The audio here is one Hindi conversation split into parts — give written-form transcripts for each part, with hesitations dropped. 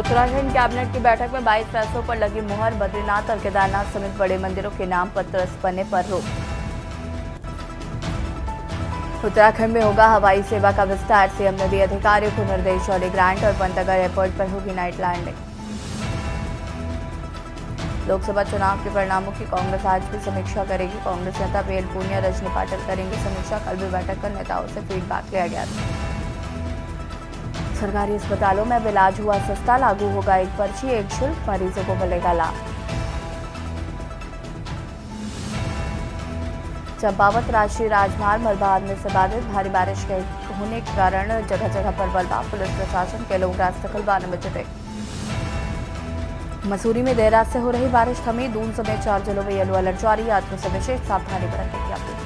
उत्तराखंड कैबिनेट की बैठक में 22 फैसलों पर लगी मुहर। बद्रीनाथ और केदारनाथ समेत बड़े मंदिरों के नाम पर ट्रस्ट बनने पर रोक। उत्तराखंड में होगा हवाई सेवा का विस्तार। सीएम ने दिए अधिकारियों को निर्देश। और ग्रांट और पंतनगर एयरपोर्ट पर होगी नाइट लैंडिंग। लोकसभा चुनाव के परिणामों की कांग्रेस आज भी समीक्षा करेगी। कांग्रेस नेता पीएल पूनिया, रजनी पाटिल करेंगे समीक्षा। कल भी बैठक कर नेताओं से फीडबैक लिया गया था। सरकारी अस्पतालों में अब इलाज हुआ सस्ता। लागू होगा एक पर्ची एक शुल्क, मरीजों को मिलेगा लाभ। चंपावत राष्ट्रीय राजमार्ग मलबा से बाधित। भारी बारिश के होने के कारण जगह जगह पर मलबा। पुलिस प्रशासन के लोग रास्ते खुलवाने में जुटे। मसूरी में देर रात से हो रही बारिश थमी। दून समेत 4 जिलों में येलो अलर्ट जारी। यात्रियों से विशेष सावधानी बरतने की अपील।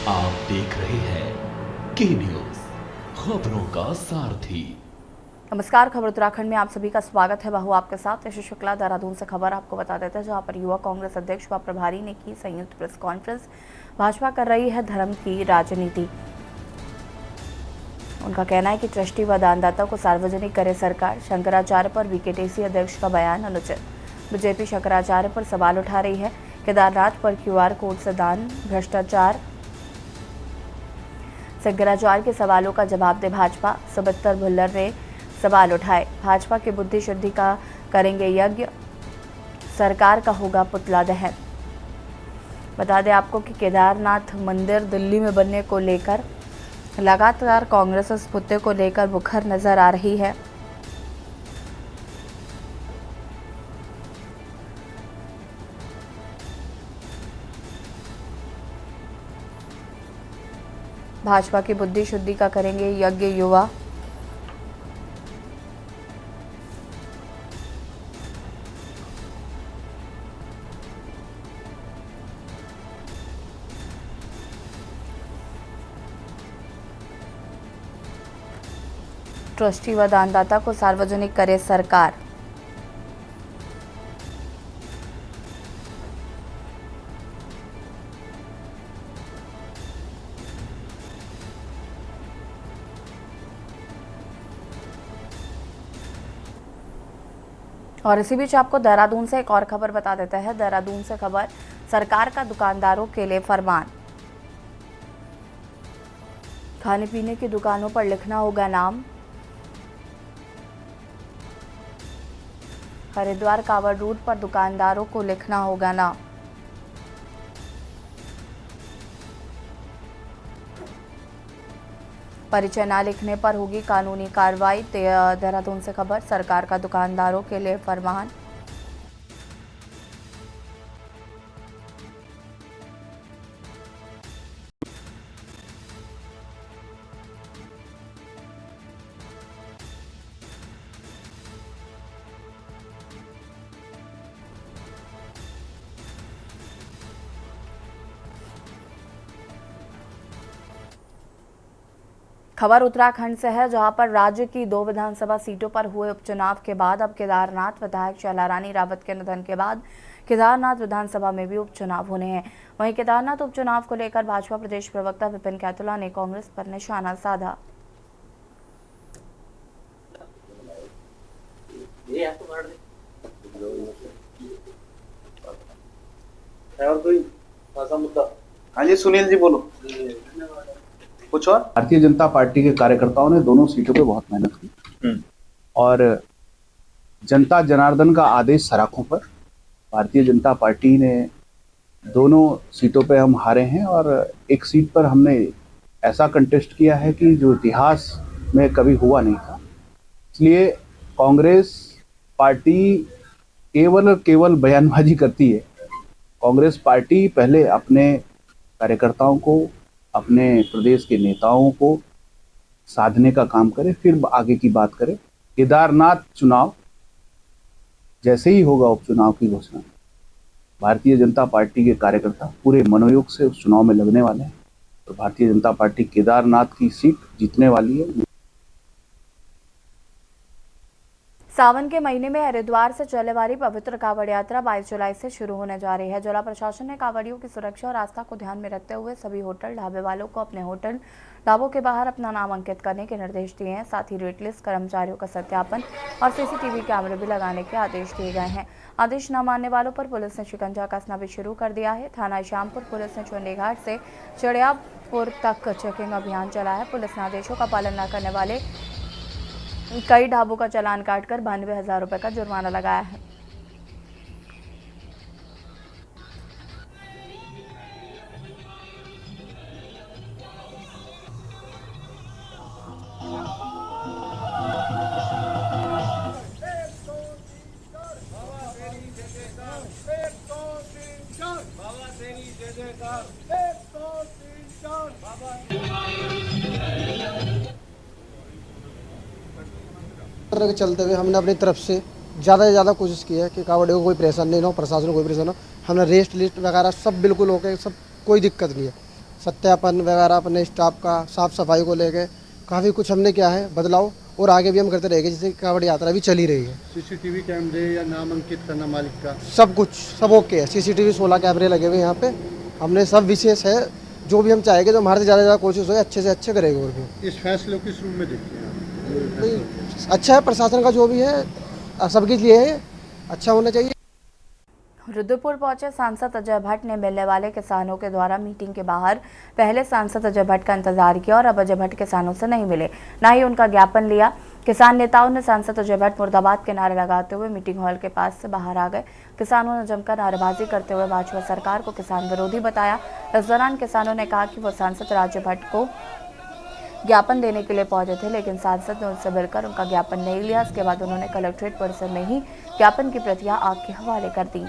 आप देख रहे हैं के न्यूज, खबरों का सारथी। नमस्कार, खबर उत्तराखंड में आप सभी का स्वागत है। बहु आपके साथ यश शुक्ला। देहरादून से खबर आपको बता देते हैं, जहां पर युवा कांग्रेस अध्यक्ष व प्रभारी ने की संयुक्त प्रेस कॉन्फ्रेंस। भाजपा कर रही है धर्म की राजनीति। उनका कहना है कि ट्रस्टी व दानदाता को सार्वजनिक करे सरकार। शंकराचार्य पर बीकेटीसी अध्यक्ष का बयान अनुचित। बीजेपी शंकराचार्य पर सवाल उठा रही है। केदारनाथ पर क्यूआर कोड से दान, भ्रष्टाचार। शंकराचार्य के सवालों का जवाब दे भाजपा। सुबित्तर भुल्लर ने सवाल उठाए। भाजपा की बुद्धि शुद्धि का करेंगे यज्ञ, सरकार का होगा पुतला दहन। बता दें आपको कि केदारनाथ मंदिर दिल्ली में बनने को लेकर लगातार कांग्रेस इस मुद्दे को लेकर मुखर नजर आ रही है। भाजपा की बुद्धि शुद्धि का करेंगे यज्ञ युवा। ट्रस्टी व दानदाता को सार्वजनिक करे सरकार। और इसी बीच आपको देहरादून से एक और खबर बता देता है। देहरादून से खबर, सरकार का दुकानदारों के लिए फरमान। खाने पीने की दुकानों पर लिखना होगा नाम। हरिद्वार कांवड़ रूट पर दुकानदारों को लिखना होगा नाम। परिचय न लिखने पर होगी कानूनी कार्रवाई। देहरादून से खबर, सरकार का दुकानदारों के लिए फरमान। खबर उत्तराखंड से है, जहां पर राज्य की 2 विधानसभा सीटों पर हुए उपचुनाव के बाद अब केदारनाथ विधायक शैला रानी रावत के निधन के बाद केदारनाथ विधानसभा में भी उपचुनाव होने हैं। वहीं केदारनाथ उपचुनाव को लेकर भाजपा प्रदेश प्रवक्ता विपिन कैथुला ने कांग्रेस पर निशाना साधा। हाँ जी सुनील जी बोलो कुछ और। भारतीय जनता पार्टी के कार्यकर्ताओं ने दोनों सीटों पे बहुत मेहनत की और जनता जनार्दन का आदेश सराखों पर। भारतीय जनता पार्टी ने दोनों सीटों पे हम हारे हैं और एक सीट पर हमने ऐसा कंटेस्ट किया है कि जो इतिहास में कभी हुआ नहीं था। इसलिए कांग्रेस पार्टी केवल और केवल बयानबाजी करती है। कांग्रेस पार्टी पहले अपने कार्यकर्ताओं को, अपने प्रदेश के नेताओं को साधने का काम करे, फिर आगे की बात करे। केदारनाथ चुनाव जैसे ही होगा उपचुनाव की घोषणा, भारतीय जनता पार्टी के कार्यकर्ता पूरे मनोयोग से उस चुनाव में लगने वाले हैं और भारतीय जनता पार्टी केदारनाथ की सीट जीतने वाली है। सावन के महीने में हरिद्वार से चलने वाली पवित्र कांवड़ यात्रा 22 जुलाई से शुरू होने जा रही है। जिला प्रशासन ने कांवड़ियों की सुरक्षा और आस्था को ध्यान में रखते हुए सभी होटल ढाबे वालों को अपने होटल ढाबों के बाहर अपना नाम अंकित करने के निर्देश दिए हैं। साथ ही रेट लिस्ट, कर्मचारियों का सत्यापन और सीसीटीवी कैमरे भी लगाने के आदेश दिए गए हैं। आदेश न मानने वालों पर पुलिस ने शिकंजा कसना भी शुरू कर दिया है। थाना श्यामपुर पुलिस ने चुंडीघाट से चढ़ियापुर तक चेकिंग अभियान चलाया है। पुलिस ने आदेशों का पालन न करने वाले कई ढाबों का चालान काटकर 92,000 रुपए का जुर्माना लगाया है। के चलते हुए हमने अपनी तरफ से ज़्यादा से ज़्यादा कोशिश की है कि कांवड़ियों को कोई परेशानी नहीं हो, प्रशासन को कोई परेशानी हो। हमने रेस्ट लिस्ट वगैरह सब बिल्कुल ओके, सब कोई दिक्कत नहीं है। सत्यापन वगैरह अपने स्टाफ का, साफ सफाई को लेके काफ़ी कुछ हमने किया है बदलाव, और आगे भी हम करते रहेंगे। जैसे कांवड़ यात्रा भी चली रही है। सीसीटीवी कैमरे या नाम अंकित करना मालिक का, सब कुछ सब ओके है। सीसीटीवी 16 कैमरे लगे हुए यहाँ पे। हमने सब विशेष है, जो भी हम चाहेंगे, जो हमारे से ज़्यादा कोशिश हो अच्छे से अच्छे करेंगे। और भी इस फैसले को किस रूप में देखते हैं? अच्छा है, प्रशासन का जो भी है सबके लिए है, अच्छा होना चाहिए। रुद्रपुर पहुंचे सांसद अजय भट्ट ने मिलने वाले किसानों के द्वारा मीटिंग के बाहर पहले सांसद अजय भट्ट का इंतजार किया और अब अजय भट्ट किसानों से नहीं मिले, न ही उनका ज्ञापन लिया। किसान नेताओं ने सांसद अजय भट्ट मुर्दाबाद के नारे लगाते हुए मीटिंग हॉल के पास से बाहर आ गए। किसानों ने जमकर नारेबाजी करते हुए भाजपा सरकार को किसान विरोधी बताया। इस दौरान किसानों ने कहा कि वो सांसद अजय भट्ट को ज्ञापन देने के लिए पहुंचे थे, लेकिन सांसद ने उनसे मिलकर उनका ज्ञापन नहीं लिया। इसके बाद उन्होंने कलेक्ट्रेट परिसर में ही ज्ञापन की प्रतियां आग के हवाले कर दी।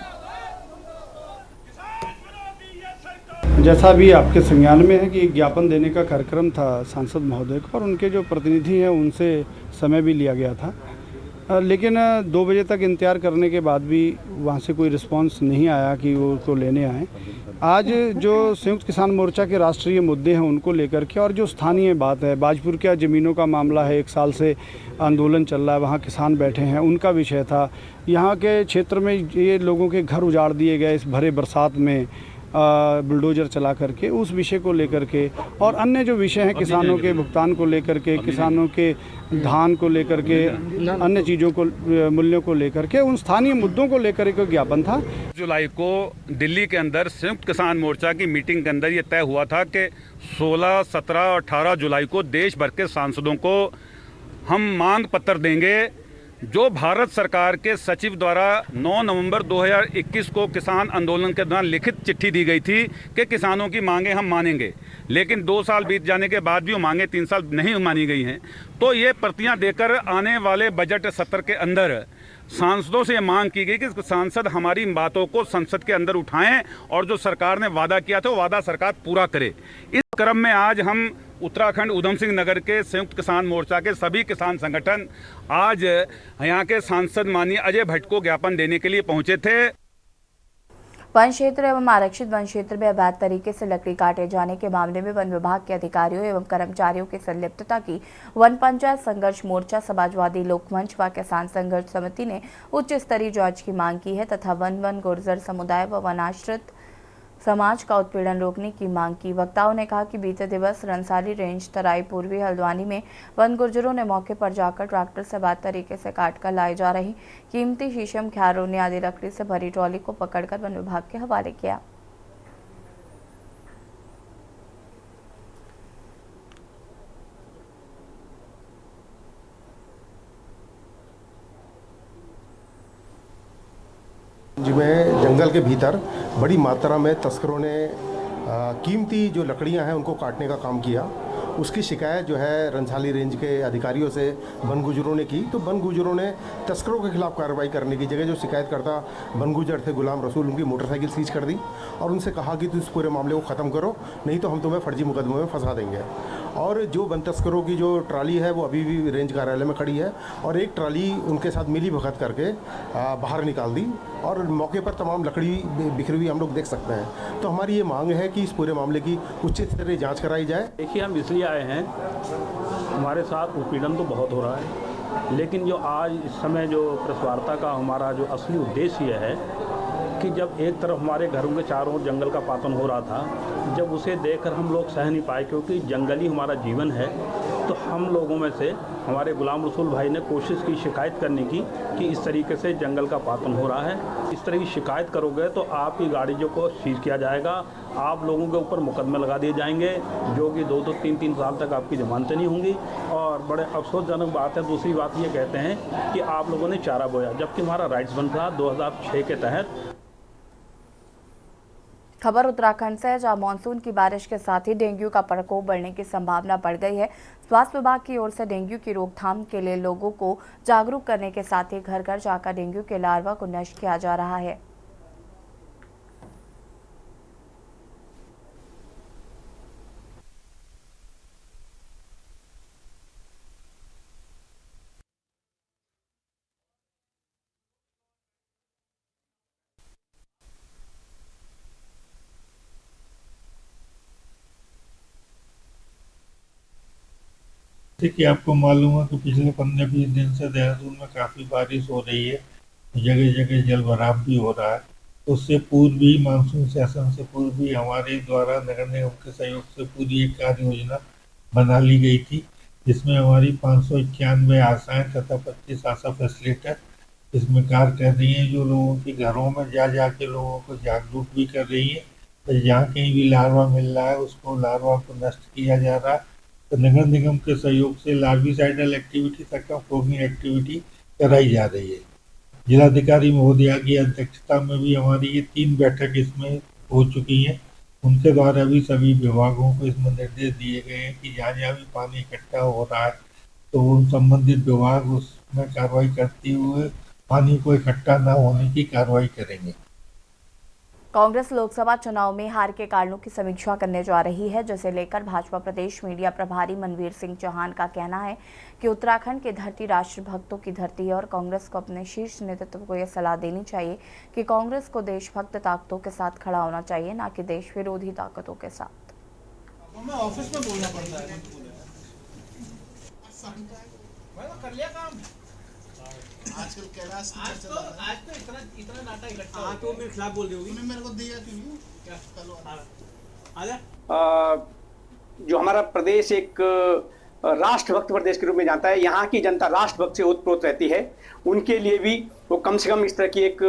जैसा भी आपके संज्ञान में है कि ज्ञापन देने का कार्यक्रम था सांसद महोदय को, और उनके जो प्रतिनिधि हैं उनसे समय भी लिया गया था, लेकिन 2 बजे तक इंतजार करने के बाद भी वहाँ से कोई रिस्पांस नहीं आया कि वो उसको लेने आए। आज जो संयुक्त किसान मोर्चा के राष्ट्रीय मुद्दे हैं उनको लेकर के, और जो स्थानीय बात है, बाजपुर क्या ज़मीनों का मामला है, 1 साल से आंदोलन चल रहा है, वहाँ किसान बैठे हैं, उनका विषय था। यहाँ के क्षेत्र में ये लोगों के घर उजाड़ दिए गए इस भरे बरसात में बुलडोजर चला करके, उस विषय को लेकर के, और अन्य जो विषय हैं किसानों के भुगतान को लेकर के, किसानों के धान को लेकर के, अन्य चीज़ों को, मूल्यों को लेकर के, उन स्थानीय मुद्दों को लेकर के ज्ञापन था। जुलाई को दिल्ली के अंदर संयुक्त किसान मोर्चा की मीटिंग के अंदर ये तय हुआ था कि 16, 17 और 18 जुलाई को देश भर के सांसदों को हम मांग पत्र देंगे। जो भारत सरकार के सचिव द्वारा 9 नवंबर 2021 को किसान आंदोलन के दौरान लिखित चिट्ठी दी गई थी कि किसानों की मांगें हम मानेंगे, लेकिन 2 साल बीत जाने के बाद भी वो मांगें 3 साल नहीं मानी गई हैं। तो ये प्रतियां देकर आने वाले बजट सत्र के अंदर सांसदों से ये मांग की गई कि सांसद हमारी बातों को संसद के अंदर उठाएं और जो सरकार ने वादा किया था वो वादा सरकार पूरा करे। इस क्रम में आज हम उत्तराखंड उधम सिंह नगर के संयुक्त किसान मोर्चा के सभी किसान संगठन आज यहाँ के सांसद माननीय अजय भट्ट को ज्ञापन देने के लिए पहुंचे थे। वन क्षेत्र एवं आरक्षित वन क्षेत्र में अवैध तरीके से लकड़ी काटे जाने के मामले में वन विभाग के अधिकारियों एवं कर्मचारियों की संलिप्तता की वन पंचायत संघर्ष मोर्चा, समाजवादी लोकमंच व किसान संघर्ष समिति ने उच्च स्तरीय जांच की मांग की है तथा वन गुर्जर समुदाय व वनाश्रित समाज का उत्पीड़न रोकने की मांग की। वक्ताओं ने कहा कि बीते दिवस रंसाली रेंज तराई पूर्वी हल्द्वानी में वन गुर्जरों ने मौके पर जाकर ट्रैक्टर से अवैध तरीके से काटकर लाई जा रही कीमती शीशम, ख्यारोनी आदि लकड़ी से भरी ट्रॉली को पकड़कर वन विभाग के हवाले किया। जिसमें जंगल के भीतर बड़ी मात्रा में तस्करों ने कीमती जो लकड़ियां हैं उनको काटने का काम किया। उसकी शिकायत जो है रंसाली रेंज के अधिकारियों से वन गुजरों ने की, तो वन गुजरों ने तस्करों के खिलाफ कार्रवाई करने की जगह जो शिकायतकर्ता वन गुजर थे गुलाम रसूल, उनकी मोटरसाइकिल सीज कर दी और उनसे कहा कि तुम इस पूरे मामले को ख़त्म करो, नहीं तो हम तुम्हें फर्जी मुकदमे में फंसा देंगे। और जो वन तस्करों की जो ट्राली है वो अभी भी रेंज कार्यालय में खड़ी है और एक ट्राली उनके साथ मिली भगत करके बाहर निकाल दी और मौके पर तमाम लकड़ी बिखरी हुई हम लोग देख सकते हैं। तो हमारी ये मांग है कि इस पूरे मामले की उचित स्तरीय जांच कराई जाए। देखिए, हम इसलिए आए हैं, हमारे साथ उत्पीड़न तो बहुत हो रहा है, लेकिन जो आज इस समय जो प्रेस वार्ता का हमारा जो असली उद्देश्य यह है कि जब एक तरफ हमारे घरों के चारों ओर जंगल का पातन हो रहा था, जब उसे देखकर हम लोग सह नहीं पाए, क्योंकि जंगल ही हमारा जीवन है, तो हम लोगों में से हमारे गुलाम रसूल भाई ने कोशिश की शिकायत करने की कि इस तरीके से जंगल का पातन हो रहा है, इस तरह की शिकायत करोगे तो आपकी गाड़ी जो को सीज किया जाएगा, आप लोगों के ऊपर मुकदमे लगा दिए जाएंगे, जो कि 2-2, 3-3 साल तक आपकी जमानतें नहीं होंगी। और बड़े अफसोसजनक बात है, दूसरी बात ये कहते हैं कि आप लोगों ने चारा बोया, जबकि हमारा राइट्स बन रहा 2006 के तहत। खबर उत्तराखंड से है, जहां मानसून की बारिश के साथ ही डेंगू का प्रकोप बढ़ने की संभावना बढ़ गई है। स्वास्थ्य विभाग की ओर से डेंगू की रोकथाम के लिए लोगों को जागरूक करने के साथ ही घर घर जाकर डेंगू के लार्वा को नष्ट किया जा रहा है। जैसे कि आपको मालूम है कि पिछले 15-20 दिन से देहरादून में काफ़ी बारिश हो रही है, जगह जगह जल भराव भी हो रहा है। उससे पूर्व भी मानसून सेशन से पूर्व भी हमारे द्वारा नगर निगम के सहयोग से पूरी एक कार्य योजना बना ली गई थी, जिसमें हमारी 591 आशाएं तथा 25 आशा फैसिलिटर इसमें कार्य कर रही हैं, जो लोगों के घरों में जा जाके लोगों को जागरूक भी कर रही है। तो जहाँ कहीं भी लार्वा मिल रहा है उसको लार्वा को नष्ट किया जा रहा है। तो नगर निगम के सहयोग से लार्विसाइडल एक्टिविटी तक फॉगिंग एक्टिविटी कराई जा रही है। जिलाधिकारी महोदया की अध्यक्षता में भी हमारी ये 3 बैठक इसमें हो चुकी हैं। उनके द्वारा भी सभी विभागों को इसमें निर्देश दिए गए हैं कि जहाँ जहाँ भी पानी इकट्ठा हो रहा है तो उन संबंधित विभाग उसमें कार्रवाई करते हुए पानी को इकट्ठा न होने की कार्रवाई करेंगे। कांग्रेस लोकसभा चुनाव में हार के कारणों की समीक्षा करने जा रही है, जिसे लेकर भाजपा प्रदेश मीडिया प्रभारी मनवीर सिंह चौहान का कहना है कि उत्तराखंड की धरती राष्ट्रभक्तों की धरती है और कांग्रेस को अपने शीर्ष नेतृत्व को यह सलाह देनी चाहिए कि कांग्रेस को देशभक्त ताकतों के साथ खड़ा होना चाहिए, न कि देश विरोधी ताकतों के साथ। ऑफिस में बोलना पड़ता है, कर लिया काम। आजकल कैलाश आज तो इतना डाटा इकट्ठा हाँ तो मेरे खिलाफ बोल रही होगी। मेरे को दिया क्यों नहीं क्या चलो आजा। जो हमारा प्रदेश एक राष्ट्रभक्त प्रदेश के रूप में जानता है, यहाँ की जनता राष्ट्रभक्त से ओतप्रोत रहती है। उनके लिए भी वो कम से कम इस तरह की एक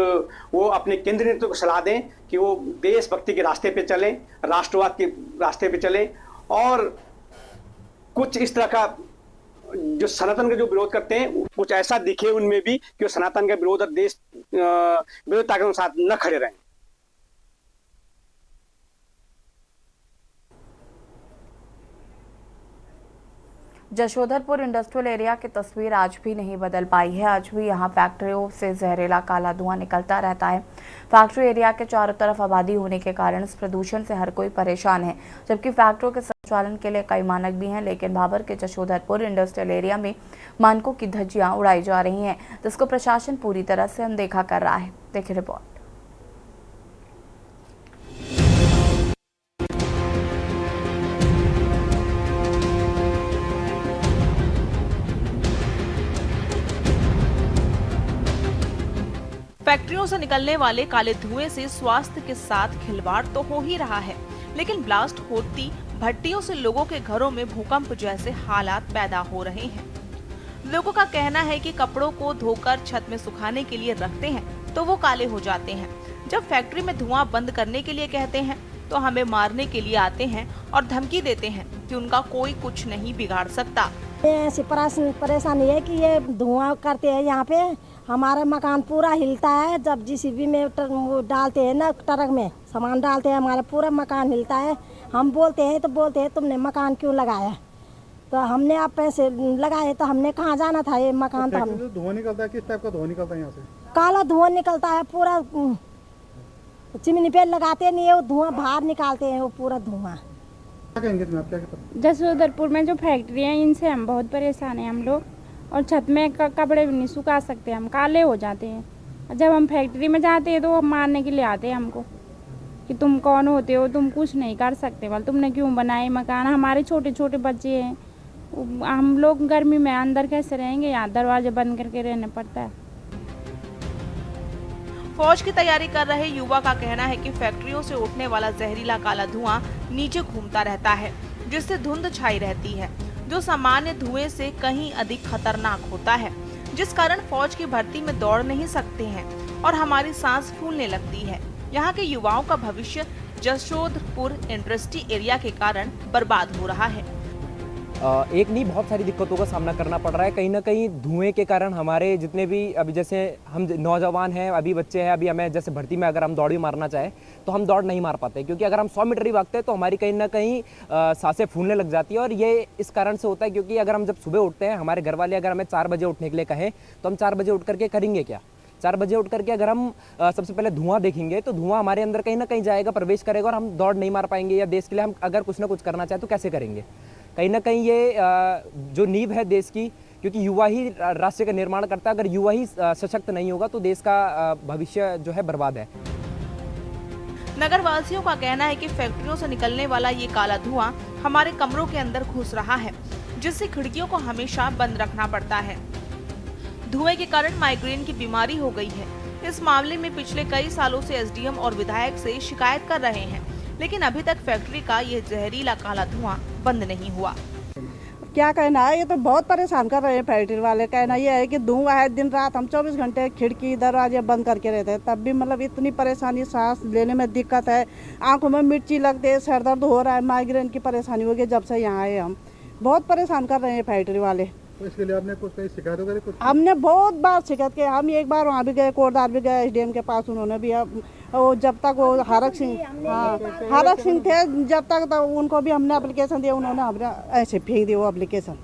वो अपने केंद्रीय नेतृत्व को सलाह दें कि वो देशभक्ति के रास्ते पे चलें, राष्ट्रवाद के रास्ते पे चलें और कुछ इस तरह का जो सनातन का जो विरोध करते हैं कुछ ऐसा दिखे उनमें भी कि वो सनातन का विरोध और देश विरोधिता के साथ न खड़े रहें। जशोधरपुर इंडस्ट्रियल एरिया की तस्वीर आज भी नहीं बदल पाई है। आज भी यहां फैक्ट्रियों से जहरीला काला धुआं निकलता रहता है। फैक्ट्री एरिया के चारों तरफ आबादी होने के कारण इस प्रदूषण से हर कोई परेशान है, जबकि फैक्ट्रियों के संचालन के लिए कई मानक भी हैं, लेकिन भाबर के जशोधरपुर इंडस्ट्रियल एरिया में मानकों की धज्जियां उड़ाई जा रही हैं, जिसको प्रशासन पूरी तरह से अनदेखा कर रहा है। देखिए रिपोर्ट। फैक्ट्रियों से निकलने वाले काले धुएं से स्वास्थ्य के साथ खिलवाड़ तो हो ही रहा है, लेकिन ब्लास्ट होती भट्टियों से लोगों के घरों में भूकंप जैसे हालात पैदा हो रहे हैं। लोगों का कहना है कि कपड़ों को धोकर छत में सुखाने के लिए रखते हैं तो वो काले हो जाते हैं। जब फैक्ट्री में धुआं बंद करने के लिए कहते हैं तो हमें मारने के लिए आते हैं और धमकी देते हैं कि उनका कोई कुछ नहीं बिगाड़ सकता। ऐसी परेशानी है कि ये धुआं करते हैं, यहाँ पे हमारा मकान पूरा हिलता है। जब जीसीबी में वो डालते हैं ना, ट्रक में सामान डालते हैं, हमारा पूरा मकान हिलता है। हम बोलते हैं तो बोलते हैं तुमने मकान क्यों लगाया, तो हमने आप पैसे लगाए तो हमने कहाँ जाना था। ये मकान तो हम धुआं निकलता है, किस टाइप का धुआं निकलता है यहाँ से? काला धुआं निकलता है, पूरा चिमनी पे लगाते नहीं है, वो धुआं बाहर निकालते हैं, वो पूरा धुआं। जशोधरपुर में जो फैक्ट्री है इनसे हम बहुत परेशान हैं हम लोग, और छत में कपड़े भी नहीं सुखा सकते, हम काले हो जाते हैं। जब हम फैक्ट्री में जाते हैं तो वो मारने के लिए आते हैं हमको कि तुम कौन होते हो, तुम कुछ नहीं कर सकते, वाल तुमने क्यों बनाए मकान। हमारे छोटे छोटे बच्चे हैं, हम लोग गर्मी में अंदर कैसे रहेंगे, यहाँ दरवाजे बंद करके रहना पड़ता है। फौज की तैयारी कर रहे युवा का कहना है कि फैक्ट्रियों से उठने वाला जहरीला काला धुआं नीचे घूमता रहता है, जिससे धुंध छाई रहती है, जो सामान्य धुएं से कहीं अधिक खतरनाक होता है, जिस कारण फौज की भर्ती में दौड़ नहीं सकते हैं और हमारी सांस फूलने लगती है। यहाँ के युवाओं का भविष्य जशोधपुर इंडस्ट्री एरिया के कारण बर्बाद हो रहा है। एक नहीं, बहुत सारी दिक्कतों का सामना करना पड़ रहा है। कहीं ना कहीं धुएं के कारण हमारे जितने भी अभी जैसे हम नौजवान हैं, अभी बच्चे हैं, अभी हमें जैसे भर्ती में अगर हम दौड़ भी मारना चाहें तो हम दौड़ नहीं मार पाते, क्योंकि अगर हम 100 मीटर ही भागते हैं तो हमारी कहीं ना कहीं सांसें फूलने लग जाती है। और ये इस कारण से होता है क्योंकि अगर हम जब सुबह उठते हैं, हमारे घर वाले अगर हमें 4 बजे उठने के लिए कहें तो हम 4 बजे उठ करके करेंगे क्या? 4 बजे उठ करके अगर हम सबसे पहले धुआं देखेंगे तो धुआं हमारे अंदर कहीं ना कहीं जाएगा, प्रवेश करेगा और हम दौड़ नहीं मार पाएंगे। या देश के लिए हम अगर कुछ ना कुछ करना चाहें तो कैसे करेंगे? कहीं ना कहीं ये जो नींव है देश की, क्योंकि युवा ही राष्ट्र का निर्माण करता है। अगर युवा ही सशक्त नहीं होगा तो देश का भविष्य जो है बर्बाद है। नगर वासियों का कहना है कि फैक्ट्रियों से निकलने वाला ये काला धुआं हमारे कमरों के अंदर घुस रहा है, जिससे खिड़कियों को हमेशा बंद रखना पड़ता है। धुएं के कारण माइग्रेन की बीमारी हो गई है। इस मामले में पिछले कई सालों से एसडीएम और विधायक से शिकायत कर रहे हैं, लेकिन अभी तक फैक्ट्री का ये जहरीला काला धुआं बंद नहीं हुआ। क्या कहना है, ये तो बहुत परेशान कर रहे हैं फैक्ट्री वाले। कहना ये है कि धुआं है, दिन रात हम 24 घंटे खिड़की दरवाजे बंद करके रहते हैं, तब भी मतलब इतनी परेशानी, सांस लेने में दिक्कत है, आंखों में मिर्ची लगती है, सर दर्द हो रहा है, माइग्रेन की परेशानी हो गई। जब से यहाँ आए हम बहुत परेशान कर रहे हैं फैक्ट्री वाले। तो इसके लिए आपने कुछ शिकायत वगैरह कुछ? हमने बहुत बार शिकायत की। हम एक बार वहाँ भी गए, कोटद्वार भी गए, एसडीएम के पास, उन्होंने भी वो जब तक वो हरक सिंह थे जब तक तो उनको भी हमने एप्लीकेशन दिया, उन्होंने हमने ऐसे फेंक दिया वो एप्लीकेशन।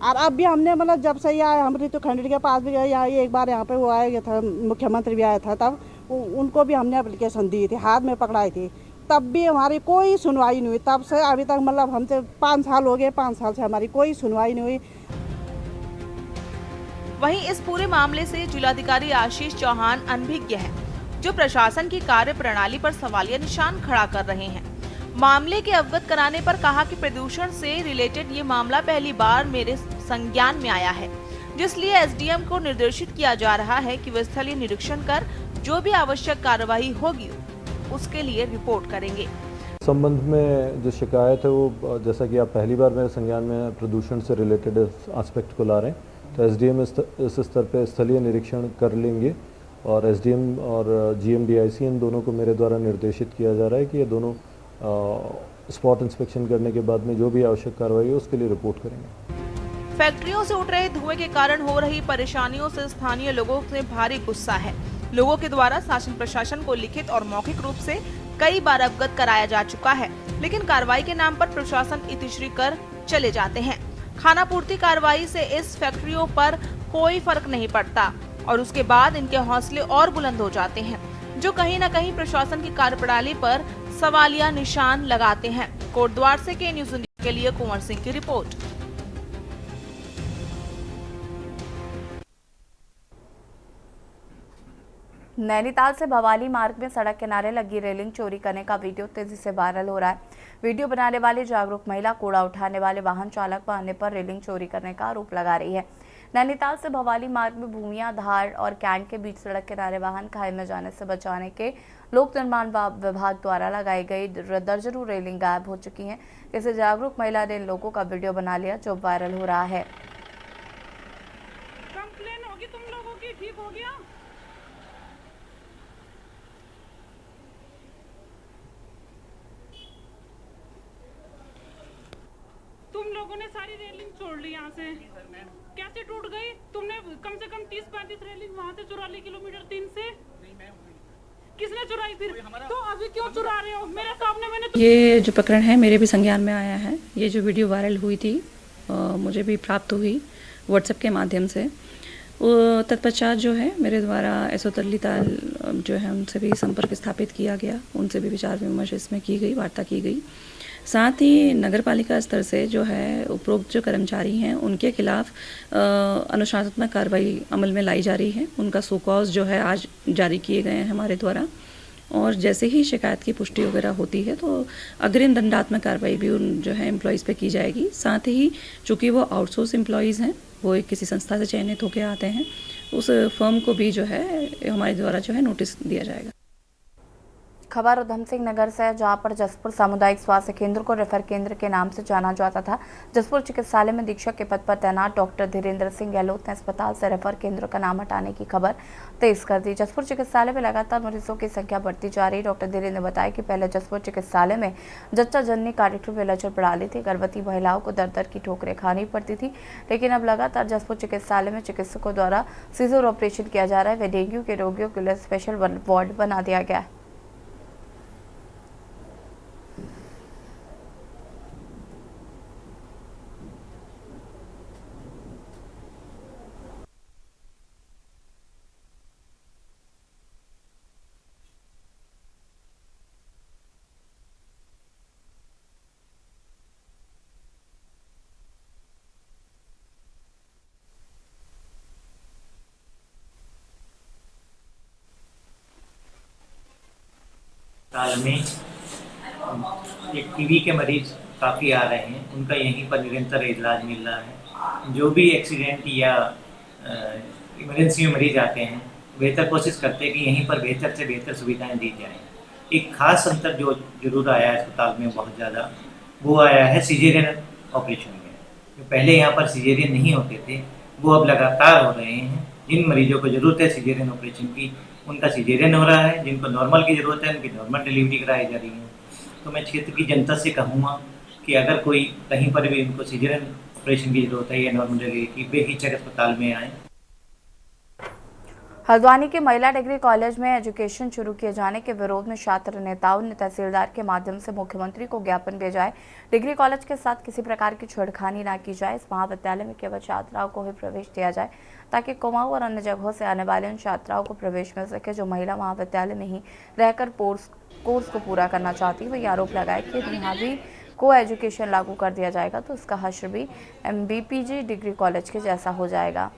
और अब भी हमने मतलब जब से यहाँ हम ऋतु खंडरी के पास भी गए, यहाँ एक बार यहाँ पे वो आया था, मुख्यमंत्री भी आया था, तब उनको भी हमने एप्लीकेशन दी थी, हाथ में पकड़ाई थी, तब भी हमारी कोई सुनवाई नहीं हुई। तब से अभी तक मतलब हमसे 5 साल हो गए, 5 साल से हमारी कोई सुनवाई नहीं हुई। वहीं इस पूरे मामले से जिलाधिकारी आशीष चौहान अनभिज्ञ हैं, जो प्रशासन की कार्य प्रणाली पर सवालिया निशान खड़ा कर रहे हैं। मामले के अवगत कराने पर कहा कि प्रदूषण से रिलेटेड ये मामला पहली बार मेरे संज्ञान में आया है, जिसलिए एसडीएम को निर्देशित किया जा रहा है कि वे स्थलीय निरीक्षण कर जो भी आवश्यक कार्रवाई होगी उसके लिए रिपोर्ट करेंगे। संबंध में जो शिकायत है वो, जैसा कि आप पहली बार मेरे संज्ञान में प्रदूषण से रिलेटेड एस्पेक्ट को ला रहे हैं, तो एसडीएम इस स्तर पे स्थलीय निरीक्षण कर लेंगे और एसडीएम और जीएमडीआईसी इन दोनों को मेरे द्वारा निर्देशित किया जा रहा है कि ये दोनों स्पॉट इंस्पेक्शन करने के बाद में जो भी आवश्यक कार्रवाई है उसके लिए रिपोर्ट करेंगे। फैक्ट्रियों से उठ रहे धुएं के कारण हो रही परेशानियों से स्थानीय लोगों में भारी गुस्सा है। लोगों के द्वारा शासन प्रशासन को लिखित और मौखिक रूप से कई बार अवगत कराया जा चुका है, लेकिन कार्रवाई के नाम पर प्रशासन इतिश्री कर चले जाते हैं। खाना पूर्ति कार्रवाई से इस फैक्ट्रियों पर कोई फर्क नहीं पड़ता और उसके बाद इनके हौसले और बुलंद हो जाते हैं, जो कहीं न कहीं प्रशासन की कार्यप्रणाली पर सवालिया निशान लगाते हैं। कोटद्वार से के न्यूज़ इंडिया के लिए कुंवर सिंह की रिपोर्ट। नैनीताल से भवाली मार्ग में सड़क किनारे लगी रेलिंग चोरी करने का वीडियो तेजी से वायरल हो रहा है। वीडियो बनाने वाली जागरूक महिला कूड़ा उठाने वाले वाहन चालक व अन्य पर रेलिंग चोरी करने का आरोप लगा रही है। नैनीताल से भवाली मार्ग में भूमिया, धार और कैंट के बीच सड़क किनारे वाहन खाई में जाने से बचाने के लोक निर्माण विभाग द्वारा लगाई गई दर्जनों रेलिंग गायब हो चुकी हैं। किसी जागरूक महिला ने इन लोगों का वीडियो बना लिया जो वायरल हो रहा है। कंप्लेन होगी तुम लोगों की, ठीक हो गया? तुम लोगों ने सारी रेलिंग छोड़ ली यहाँ से, कैसे टूट गई? तुमने कम से कम 30-35 रेलिंग वहाँ से चुरा ली, किलोमीटर 3 से। किसने चुराई फिर? तो अभी क्यों चुरा रहे हो? मेरे सामने मैंने ये जो प्रकरण है मेरे भी संज्ञान में आया है। ये जो वीडियो वायरल हुई थी मुझे भी प्राप्त हुई व्हाट्सएप के माध्यम से। तत्पश्चात जो है मेरे द्वारा एसओ तल्लीताल जो है उनसे भी संपर्क स्थापित किया गया, उनसे भी विचार विमर्श इसमें की गई, वार्ता की गई। साथ ही नगर पालिका स्तर से जो है उपरोक्त जो कर्मचारी हैं उनके खिलाफ अनुशासनात्मक कार्रवाई अमल में लाई जा रही है। उनका सो कॉज जो है आज जारी किए गए हैं हमारे द्वारा और जैसे ही शिकायत की पुष्टि वगैरह होती है तो अग्रिम दंडात्मक कार्रवाई भी उन जो है एम्प्लॉयज़ पे की जाएगी। साथ ही चूँकि वो आउटसोर्स एम्प्लॉयज़ हैं, वो एक किसी संस्था से चयनित होकर आते हैं, उस फर्म को भी जो है हमारे द्वारा जो है नोटिस दिया जाएगा। खबर उधम सिंह नगर से है, जहां पर जसपुर सामुदायिक स्वास्थ्य केंद्र को रेफर केंद्र के नाम से जाना जाता था। जसपुर चिकित्सालय में अधीक्षक के पद पर तैनात डॉक्टर धीरेन्द्र सिंह गहलोत ने अस्पताल से रेफर केंद्र का नाम हटाने की खबर तेज कर दी। जसपुर चिकित्सालय में लगातार मरीजों की संख्या बढ़ती जा रही। डॉक्टर धीरेन्द्र ने बताया कि पहले जसपुर चिकित्सालय में जच्चा जननी कार्यक्रम विलचर प्रणाली थी। गर्भवती महिलाओं को दर दर की ठोकरें खानी पड़ती थी, लेकिन अब लगातार जसपुर चिकित्सालय में चिकित्सकों द्वारा सीजर ऑपरेशन किया जा रहा है। वे डेंगू के रोगियों के लिए स्पेशल वार्ड बना दिया गया है। साल में एक टीबी के मरीज काफ़ी आ रहे हैं, उनका यहीं पर निरंतर इलाज मिल रहा है। जो भी एक्सीडेंट या इमरजेंसी में मरीज आते हैं, बेहतर कोशिश करते हैं कि यहीं पर बेहतर से बेहतर सुविधाएं दी जाएं। एक खास अंतर जो जरूर आया है अस्पताल में बहुत ज़्यादा, वो आया है सीजेरियन ऑपरेशन में। जो पहले यहाँ पर सीजेरियन नहीं होते थे, वो अब लगातार हो रहे हैं। जिन मरीजों को ज़रूरत है सीजेरियन ऑपरेशन की, उनका सीजेरियन हो रहा है। जिनको नॉर्मल की ज़रूरत है, उनकी नॉर्मल डिलीवरी कराई जा रही है। तो मैं क्षेत्र की जनता से कहूँगा कि अगर कोई कहीं पर भी उनको सीजेरियन ऑपरेशन की ज़रूरत है या नॉर्मल डिलीवरी की, बेहिचक अस्पताल में आएँ। हल्द्वानी के महिला डिग्री कॉलेज में एजुकेशन शुरू किए जाने के विरोध में छात्र नेताओं ने तहसीलदार के माध्यम से मुख्यमंत्री को ज्ञापन भेजा है। डिग्री कॉलेज के साथ किसी प्रकार की छेड़खानी ना की जाए। इस महाविद्यालय में केवल छात्राओं को ही प्रवेश दिया जाए, ताकि कुमाऊं और अन्य जगहों से आने वाले उन छात्राओं को प्रवेश मिल सके जो महिला महाविद्यालय में ही रहकर कोर्स को पूरा करना चाहती है। वही आरोप लगाया कि यहाँ भी को एजुकेशन लागू कर दिया जाएगा तो उसका हश्र भी MBPG डिग्री कॉलेज के जैसा हो जाएगा।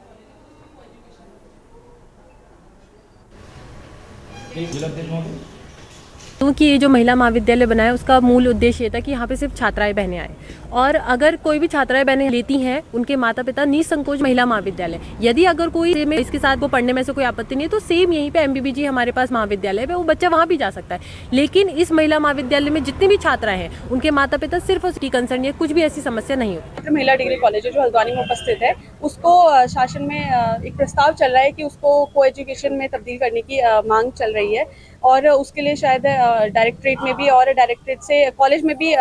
क्योंकि ये जो महिला महाविद्यालय बना है उसका मूल उद्देश्य ये था कि यहाँ पे सिर्फ छात्राएं बहनें आए, और अगर कोई भी छात्राएं बहनें लेती हैं उनके माता पिता निसंकोच महिला महाविद्यालय, यदि अगर कोई इसके साथ वो पढ़ने में से कोई आपत्ति नहीं है तो सेम यहीं पे MBBG हमारे पास महाविद्यालय है, वो बच्चा वहाँ भी जा सकता है। लेकिन इस महिला महाविद्यालय में जितनी भी छात्राएं हैं उनके माता पिता सिर्फ उसकी कंसर्न, कुछ भी ऐसी समस्या नहीं होती। महिला डिग्री कॉलेज जो हल्द्वानी में उपस्थित है, उसको शासन में एक प्रस्ताव चल रहा है कि उसको को एजुकेशन में तब्दील करने की मांग चल रही है, और उसके लिए शायद डायरेक्टरेट में भी और डायरेक्टरेट से कॉलेज में भी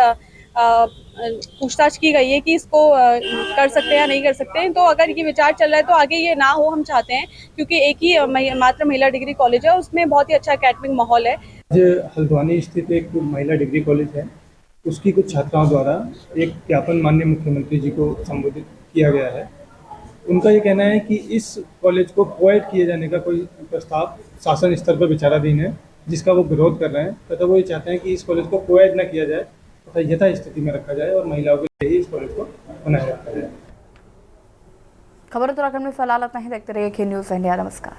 पूछताछ की गई है कि इसको कर सकते हैं या नहीं कर सकते हैं। तो अगर ये विचार चल रहा है तो आगे ये ना हो, हम चाहते हैं, क्योंकि एक ही मात्र महिला डिग्री कॉलेज है, उसमें बहुत ही अच्छा एकेडमिक माहौल है। हल्द्वानी स्थित एक महिला डिग्री कॉलेज है, उसकी कुछ छात्राओं द्वारा एक ज्ञापन माननीय मुख्यमंत्री जी को संबोधित किया गया है। उनका ये कहना है कि इस कॉलेज को कोएड किए जाने का कोई प्रस्ताव शासन स्तर पर विचाराधीन है, जिसका वो विरोध कर रहे हैं, तथा वो ये चाहते हैं कि इस कॉलेज को कोएड न किया जाए तथा यथा स्थिति में रखा जाए और महिलाओं के लिए ही इस कॉलेज को बनाए रखा जाए। खबर उत्तराखंड में फिलहाल इतना ही। देखते रहिए के न्यूज़ इंडिया। नमस्कार।